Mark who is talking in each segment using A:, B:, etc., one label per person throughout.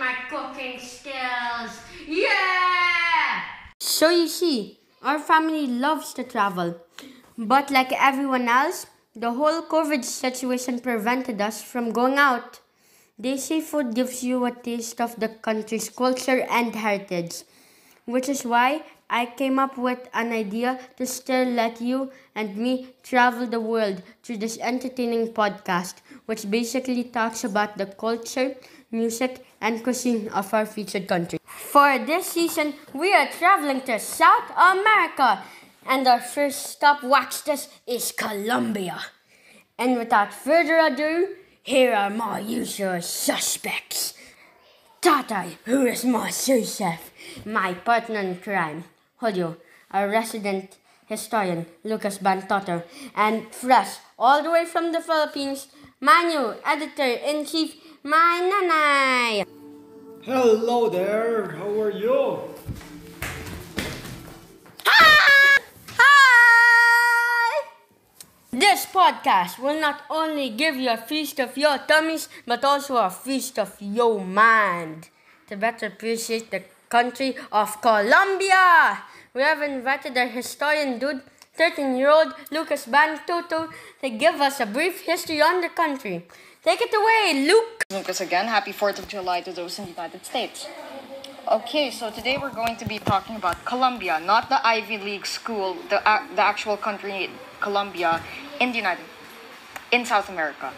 A: my cooking skills. Yeah!
B: So you see, our family loves to travel. But like everyone else, the whole COVID situation prevented us from going out. They say food gives you a taste of the country's culture and heritage, which is why I came up with an idea to still let you and me travel the world through this entertaining podcast, which basically talks about the culture, music, and cuisine of our featured country. For this season, we are traveling to South America, and our first stop, watch this, is Colombia. And without further ado, here are my usual suspects. Tatay, who is my sous chef, my partner in crime, Julio, our resident historian, Lucas Bantoto, and fresh all the way from the Philippines, my new editor-in-chief, my nanay.
C: Hello there, how are you?
B: This podcast will not only give you a feast of your tummies, but also a feast of your mind. To better appreciate the country of Colombia, we have invited our historian dude, 13-year-old Lucas Bantuto, to give us a brief history on the country. Take it away, Luke!
D: Lucas again. Happy 4th of July to those in the United States. Okay, so today we're going to be talking about Colombia, not the Ivy League school, the actual country Colombia in South America.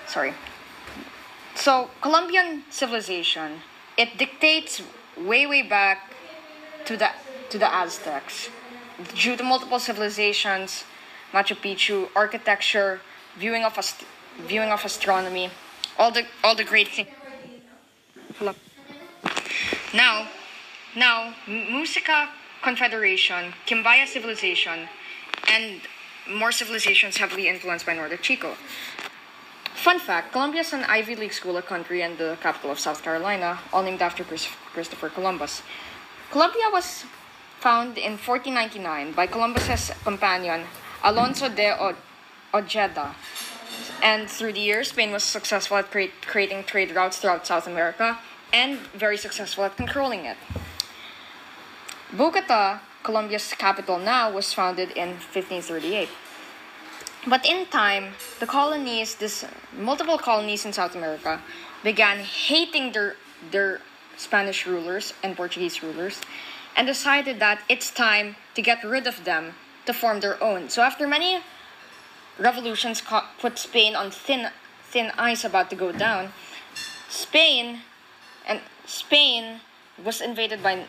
D: Sorry. So Colombian civilization, it dictates way back to the Aztecs. Due to multiple civilizations, Machu Picchu, architecture, viewing of astronomy, all the great things. Now, Musica Confederation, Quimbaya civilization, and more civilizations heavily influenced by Northern Chico. Fun fact, Colombia is an Ivy League school, a country, and the capital of South Carolina, all named after Christopher Columbus. Colombia was found in 1499 by Columbus's companion, Alonso de Ojeda. And through the years, Spain was successful at creating trade routes throughout South America and very successful at controlling it. Bogota, Colombia's capital now, was founded in 1538. But in time, the colonies, multiple colonies in South America, began hating their Spanish rulers and Portuguese rulers and decided that it's time to get rid of them to form their own. So after many revolutions put Spain on thin ice about to go down, Spain was invaded by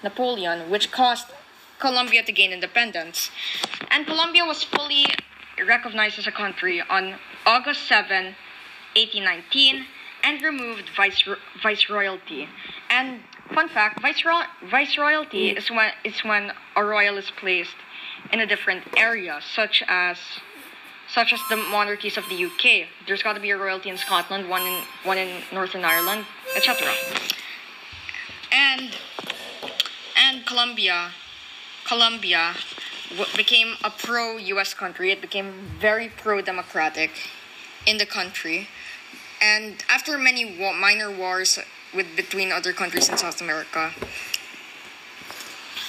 D: Napoleon, which caused Colombia to gain independence. And Colombia was fully recognized as a country on August 7, 1819, and removed viceroyalty. And fun fact, viceroyalty is when a royal is placed in a different area, such as the monarchies of the UK. There's got to be a royalty in Scotland, one in Northern Ireland, etc. And Colombia became a pro-US country. It became very pro-democratic in the country. And after many minor wars between other countries in South America,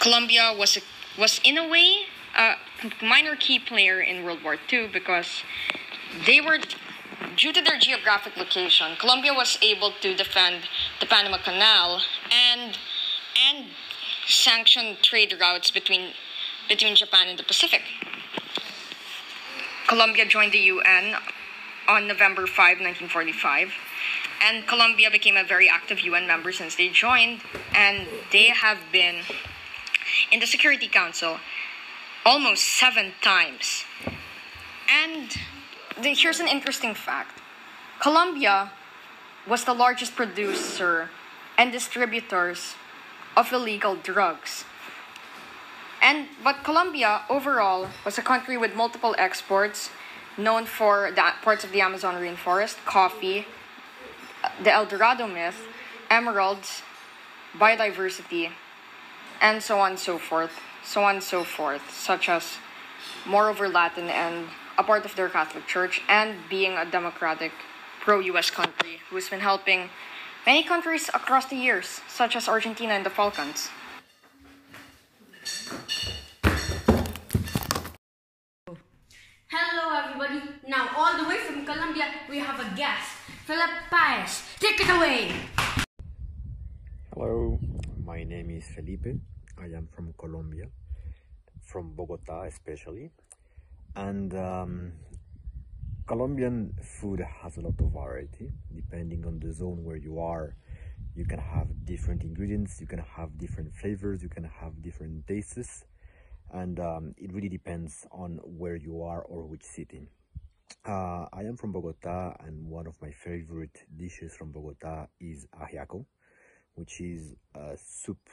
D: Colombia was in a way a minor key player in World War II because due to their geographic location, Colombia was able to defend the Panama Canal and sanction trade routes between Japan and the Pacific. Colombia joined the UN on November 5, 1945, and Colombia became a very active UN member since they joined, and they have been in the Security Council almost 7 times. And here's an interesting fact. Colombia was the largest producer and distributors of illegal drugs. But Colombia overall was a country with multiple exports, known for the parts of the Amazon rainforest, coffee, the El Dorado myth, emeralds, biodiversity, and so on and so forth, such as moreover Latin and a part of their Catholic Church, and being a democratic pro-US country who's been helping many countries across the years, such as Argentina and the Falklands.
B: Hello everybody. Now all the way from Colombia we have a guest, Philip Paisa. Take it away.
C: Hello, my name is Felipe. I am from Colombia, from Bogota especially. And Colombian food has a lot of variety. Depending on the zone where you are, you can have different ingredients, you can have different flavors, you can have different tastes. And it really depends on where you are or which city. I am from Bogota, and one of my favorite dishes from Bogota is ajiaco, which is a soup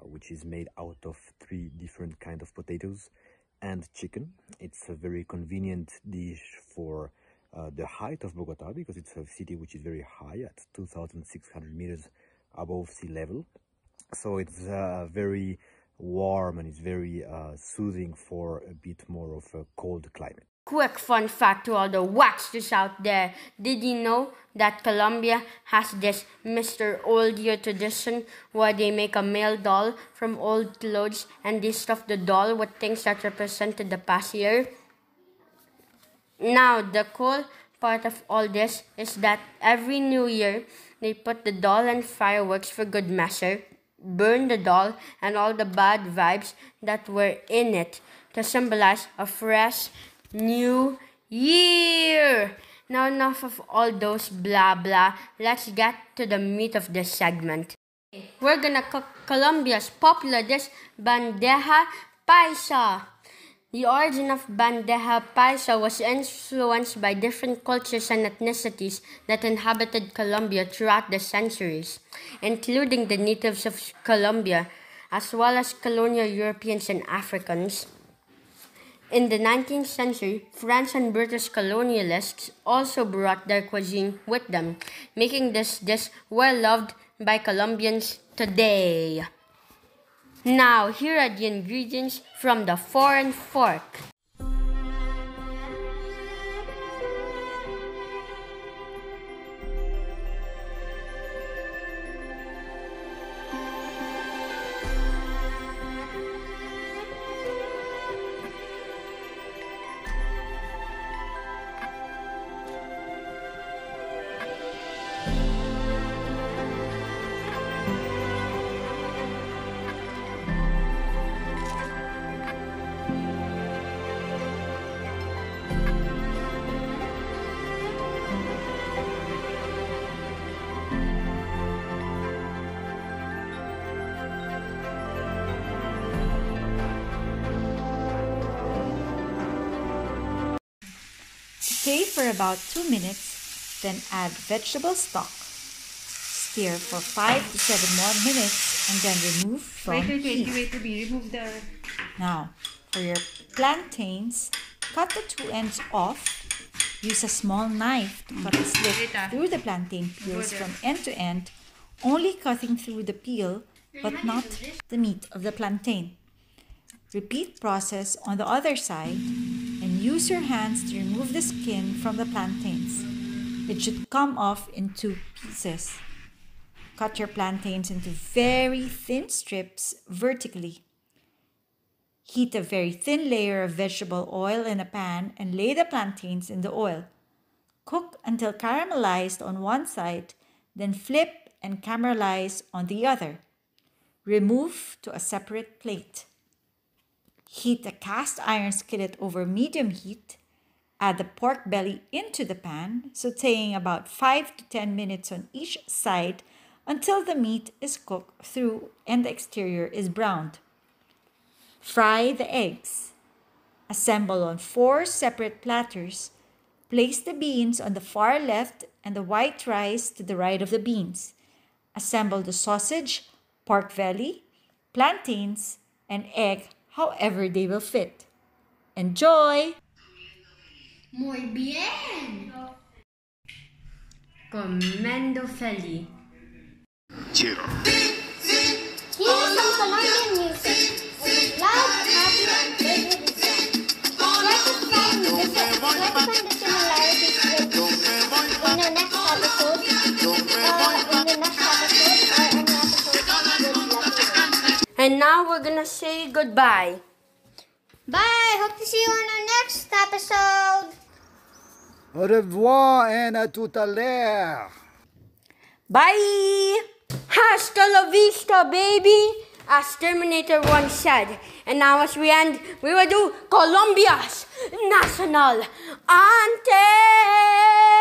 C: which is made out of 3 different kinds of potatoes and chicken. It's a very convenient dish for the height of Bogota, because it's a city which is very high at 2,600 meters above sea level. So it's very warm and it's very soothing for a bit more of a cold climate.
B: Quick fun fact to all the waxers out there. Did you know that Colombia has this Mr. Old Year tradition where they make a male doll from old clothes and they stuff the doll with things that represented the past year? Now, the cool part of all this is that every new year they put the doll in fireworks for good measure, burn the doll and all the bad vibes that were in it to symbolize a fresh new year. Now enough of all those blah blah. Let's get to the meat of this segment. We're gonna cook Colombia's popular dish, Bandeja Paisa. The origin of Bandeja Paisa was influenced by different cultures and ethnicities that inhabited Colombia throughout the centuries, including the natives of Colombia, as well as colonial Europeans and Africans. In the 19th century, French and British colonialists also brought their cuisine with them, making this dish well loved by Colombians today. Now, here are the ingredients from the foreign fork.
E: Saute for about 2 minutes, then add vegetable stock. Stir for 5 to 7 more minutes and then remove from heat.
A: Remove the...
E: Now, for your plantains, cut the 2 ends off. Use a small knife to cut a slit through the plantain peels from end to end, only cutting through the peel but not the meat of the plantain. Repeat process on the other side and use your hands to remove the skin from the plantains. It should come off in 2 pieces. Cut your plantains into very thin strips vertically. Heat a very thin layer of vegetable oil in a pan and lay the plantains in the oil. Cook until caramelized on one side, then flip and caramelize on the other. Remove to a separate plate. Heat a cast iron skillet over medium heat. Add the pork belly into the pan, sauteing about 5 to 10 minutes on each side until the meat is cooked through and the exterior is browned. Fry the eggs. Assemble on 4 separate platters. Place the beans on the far left and the white rice to the right of the beans. Assemble the sausage, pork belly, plantains, and egg however they will fit. Enjoy!
A: Muy bien!
B: Comendo Feli.
F: Chip.
G: Here's some Colombian music. It is loud, happy, and filled with song. Try to find the similarities in our next episode. In the
B: And now we're gonna say goodbye.
G: Bye. Hope to see you on our next episode.
H: Au revoir and à tout à l'heure.
E: Bye!
B: Hasta la vista, baby, as Terminator once said. And now as we end, we will do Colombia's national anthem.